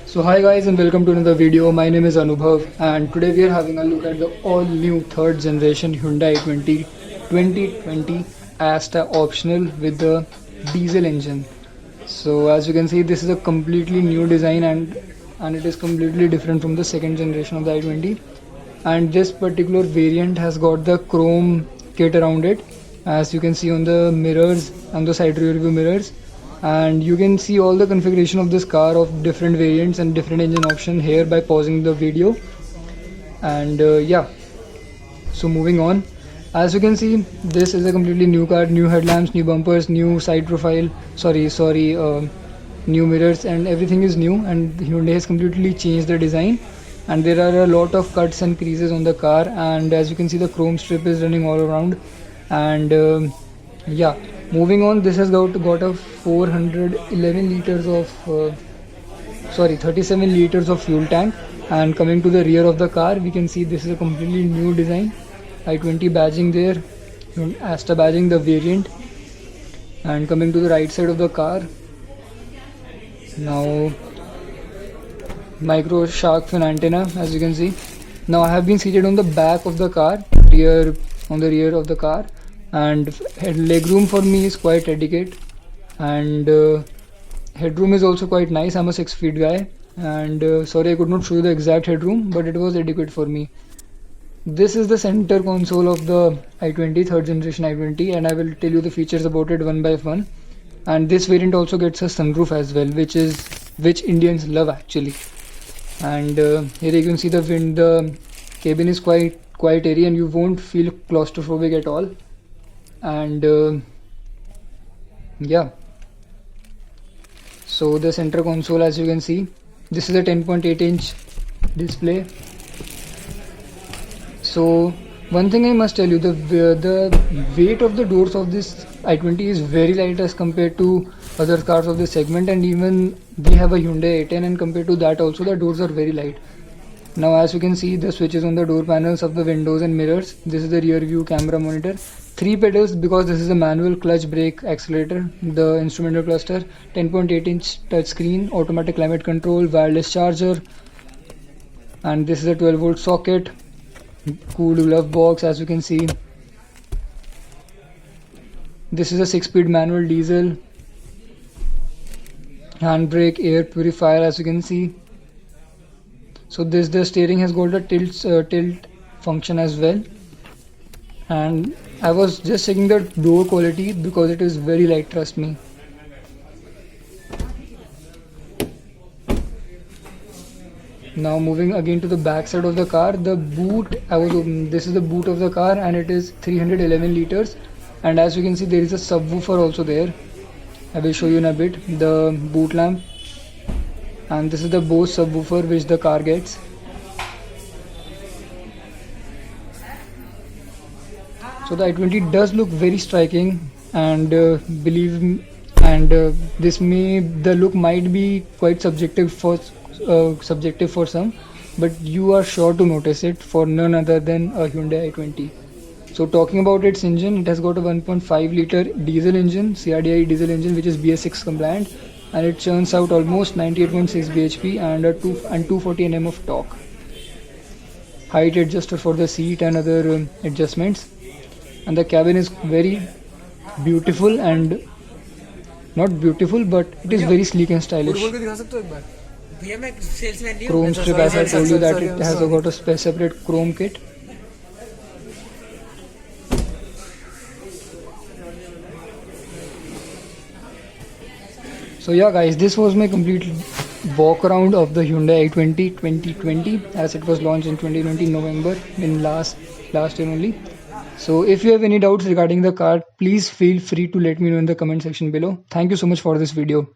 So hi guys and welcome to another video. My name is Anubhav and today we are having a look at the all new third generation Hyundai i20 2020 Asta optional with the diesel engine. So as you can see, this is a completely new design and it is completely different from the second generation of the i20. And this particular variant has got the chrome kit around it, as you can see on the mirrors and the side rear view mirrors. And you can see all the configuration of this car of different variants and different engine option here by pausing the video. And yeah, so moving on, as you can see, this is a completely new car, new headlamps, new bumpers, new side profile, new mirrors, and everything is new. And Hyundai has completely changed the design, and there are a lot of cuts and creases on the car. And as you can see, the chrome strip is running all around. And yeah, moving on, this has got a 411 liters of 37 liters of fuel tank. And coming to the rear of the car, we can see this is a completely new design, i20 badging there, Asta badging the variant. And coming to the right side of the car, now micro shark fin antenna, as you can see. Now I have been seated on the back of the car, on the rear of the car, and legroom for me is quite adequate. And headroom is also quite nice. I'm a 6 feet guy, and sorry I could not show you the exact headroom, but it was adequate for me. This is the center console of the i20 third generation i20, and I will tell you the features about it one by one. And this variant also gets a sunroof as well, which Indians love actually. And here you can see the cabin is quite airy and you won't feel claustrophobic at all. And yeah, so the center console, as you can see, this is a 10.8-inch display. So one thing I must tell you, the weight of the doors of this i20 is very light as compared to other cars of this segment. And even we have a Hyundai i10, and compared to that also the doors are very light. Now as you can see, the switches on the door panels of the windows and mirrors. This is the rear view camera monitor. 3 pedals because this is a manual, clutch, brake, accelerator. The instrumental cluster, 10.8-inch touchscreen, automatic climate control, wireless charger. And this is a 12-volt socket, cool glove box, as you can see. This is a 6-speed manual diesel, handbrake, air purifier, as you can see. So the steering has got a tilt function as well. And I was just checking the door quality because it is very light, trust me. Now moving again to the back side of the car, the boot, this is the boot of the car, and it is 311 liters. And as you can see, there is a subwoofer also there. I will show you in a bit the boot lamp. And this is the Bose subwoofer which the car gets. So the i20 does look very striking, and the look might be quite subjective for some, but you are sure to notice it for none other than a Hyundai i20. So talking about its engine, it has got a 1.5 liter diesel engine, CRDI diesel engine, which is BS6 compliant, and it churns out almost 98.6 bhp and 240 Nm of torque. Height adjuster for the seat and other adjustments. And the cabin is very beautiful, and not beautiful, but it is very sleek and stylish. Chrome strip, as I told you, that it has got a separate chrome kit. So yeah guys, this was my complete walk around of the Hyundai i20 2020, as it was launched in 2020 November, in last year only. So if you have any doubts regarding the car, please feel free to let me know in the comment section below. Thank you so much for this video.